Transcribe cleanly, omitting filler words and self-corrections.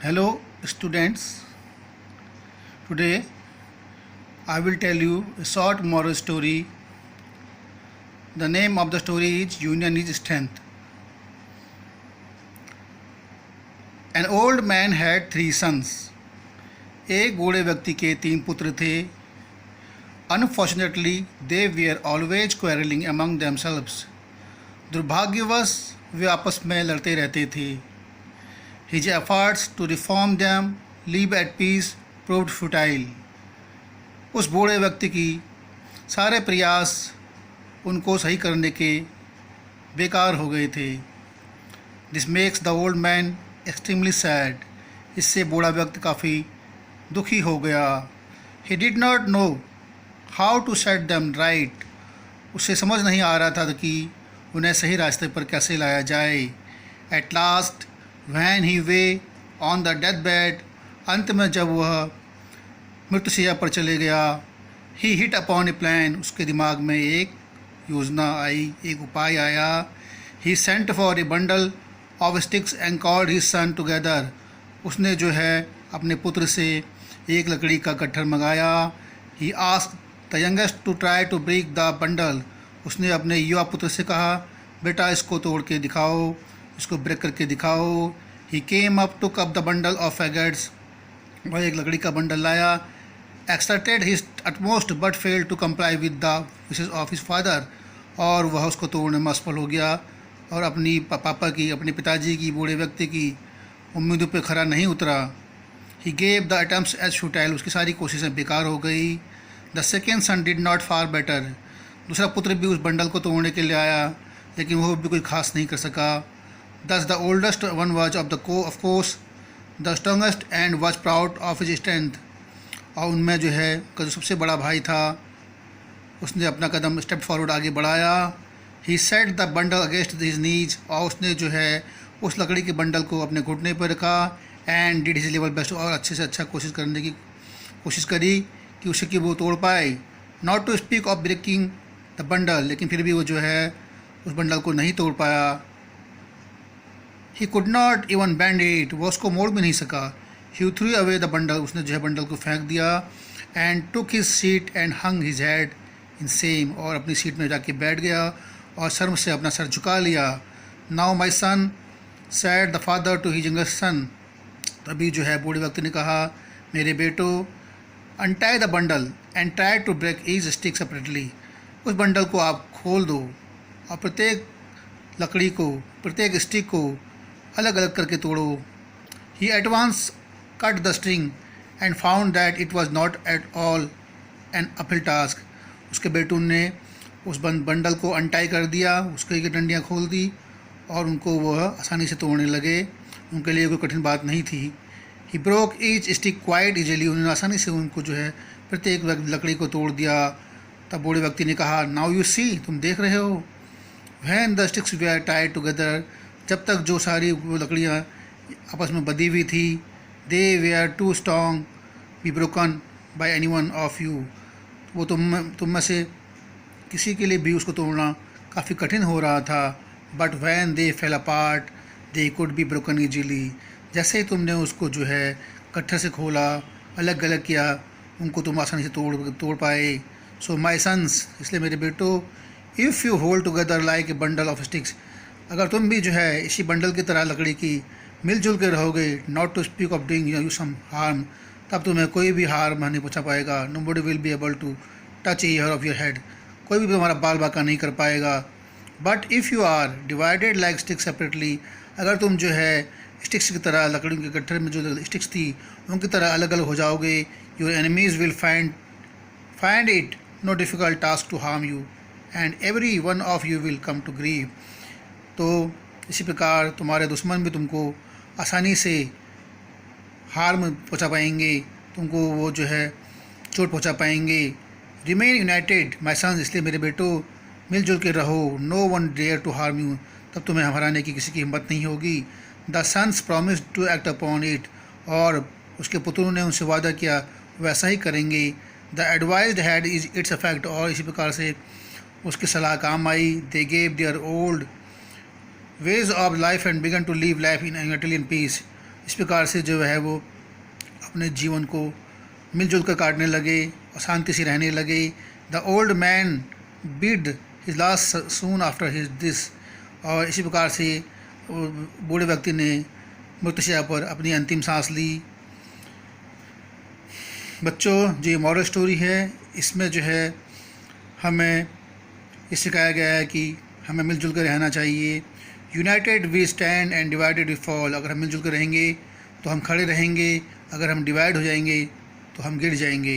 Hello students, today I will tell you a short moral story. The name of the story is Union is Strength. An old man had 3 sons. एक बूढ़े व्यक्ति के 3 पुत्र थे. Unfortunately, they were always quarreling among themselves. दुर्भाग्यवश वे आपस में लड़ते रहते थे. His efforts to reform them, live at peace, proved futile. उस बूढ़े व्यक्ति की सारे प्रयास उनको सही करने के बेकार हो गए थे. This makes the old man extremely sad. इससे बूढ़ा व्यक्ति काफ़ी दुखी हो गया. He did not know how to set them right. उसे समझ नहीं आ रहा था कि उन्हें सही रास्ते पर कैसे लाया जाए. At last, when he lay on the deathbed, अंत में जब वह मृत्युशैया पर चले गया, he hit upon a plan. उसके दिमाग में एक योजना आई, एक उपाय आया. He sent for a bundle of sticks and called his son together. उसने जो है अपने पुत्र से एक लकड़ी का गट्ठर मंगाया. He asked the youngest to try to break the bundle. उसने अपने युवा पुत्र से कहा, बेटा इसको तोड़ के दिखाओ, इसको ब्रेक करके दिखाओ. He came up, took up the bundle of faggots. वह एक लकड़ी का बंडल लाया. Exerted his utmost but failed to comply with the wishes of his father. और वह उसको तोड़ने में असफल हो गया और अपनी पापा की, अपने पिताजी की, बूढ़े व्यक्ति की उम्मीदों पे खरा नहीं उतरा. He gave the attempts as futile. उसकी सारी कोशिशें बेकार हो गई. The second son did not far better. दूसरा पुत्र भी उस बंडल को तोड़ने के लिए आया, लेकिन वह भी कोई खास नहीं कर सका. Thus the oldest one was of course the strongest and was proud of his strength. और उनमें जो है जो सबसे बड़ा भाई था, उसने अपना कदम स्टेप फॉरवर्ड आगे बढ़ाया. He set the bundle against his knees. और उसने जो है उस लकड़ी के बंडल को अपने घुटने पर रखा. And did his level best. और अच्छे से अच्छा कोशिश करने की कोशिश करी कि उसे कि वो तोड़ पाए. Not to speak of breaking the bundle. लेकिन फिर भी वो जो है उस बंडल को नहीं तोड़ पाया. He could not even bend it. वो उसको मोड़ भी नहीं सका. He threw away the bundle. उसने जो है बंडल को फेंक दिया. And took his seat and hung his head in shame. और अपनी सीट में जाके बैठ गया और शर्म से अपना सर झुका लिया. Now my son, said the father to his youngest son. तभी जो है बूढ़े व्यक्ति ने कहा, मेरे बेटो, untie the bundle and try to break each stick separately. उस बंडल को आप खोल दो और प्रत्येक लकड़ी को, प्रत्येक स्टिक को अलग अलग करके तोड़ो. He at once cut the string and found that it was not at all an uphill task. उसके बेटू ने उस बंडल को अनटाई कर दिया, उसके डंडियाँ खोल दी और उनको वह आसानी से तोड़ने लगे. उनके लिए कोई कठिन बात नहीं थी. He broke each stick quite easily. उन्होंने आसानी से उनको जो है प्रत्येक लकड़ी को तोड़ दिया. तब बूढ़े व्यक्ति ने कहा, नाउ यू सी, तुम देख रहे हो. When the sticks were tied together, जब तक जो सारी वो लकड़ियाँ आपस में बंधी हुई थी, they were too strong be broken by any one of you. वो तुम में से किसी के लिए भी उसको तोड़ना काफ़ी कठिन हो रहा था. But when they fell apart, they could be broken easily. जैसे ही तुमने उसको जो है गट्ठर से खोला, अलग अलग किया, उनको तुम आसानी से तोड़ पाए. So my sons, इसलिए मेरे बेटो, if you hold together like a bundle of sticks. अगर तुम भी जो है इसी बंडल की तरह लकड़ी की मिलजुल के रहोगे, not to speak of doing you some harm, तब तुम्हें कोई भी हार्म नहीं पहुँचा पाएगा. Nobody will be able to touch hair of your head. कोई भी तुम्हारा बाल बाका नहीं कर पाएगा. But if you are divided like sticks separately, अगर तुम जो है स्टिक्स की तरह लकड़ियों के गट्ठर में जो स्टिक्स थी उनकी तरह अलग अलग हो जाओगे, your enemies will find it no difficult task to harm you and every one of you will come to grieve. तो इसी प्रकार तुम्हारे दुश्मन भी तुमको आसानी से हार्म पहुंचा पाएंगे, तुमको वो जो है चोट पहुंचा पाएंगे. रिमेन यूनाइटेड माय सन्स, इसलिए मेरे बेटो मिलजुल के रहो. No one dare to harm you, तब तुम्हें हराने की किसी की हिम्मत नहीं होगी. The sons promise to act upon it, और उसके पुत्रों ने उनसे वादा किया वैसा ही करेंगे. The advised had is its effect, और इसी प्रकार से उसकी सलाह काम आई. They gave their old ways of life and began to live life in utterly in peace. इस प्रकार से जो है वो अपने जीवन को मिलजुल कर काटने लगे और शांति से रहने लगे। The old man Beed his last soon after his this, और इसी प्रकार से बूढ़े व्यक्ति ने मृत्युशैया पर अपनी अंतिम सांस ली। बच्चों, जो ये मॉरल स्टोरी है, इसमें जो है हमें ये सिखाया गया है कि हमें मिलजुल कर रहना चाहिए। United we stand and divided we fall. अगर हम मिलजुल कर रहेंगे तो हम खड़े रहेंगे, अगर हम डिवाइड हो जाएंगे तो हम गिर जाएंगे।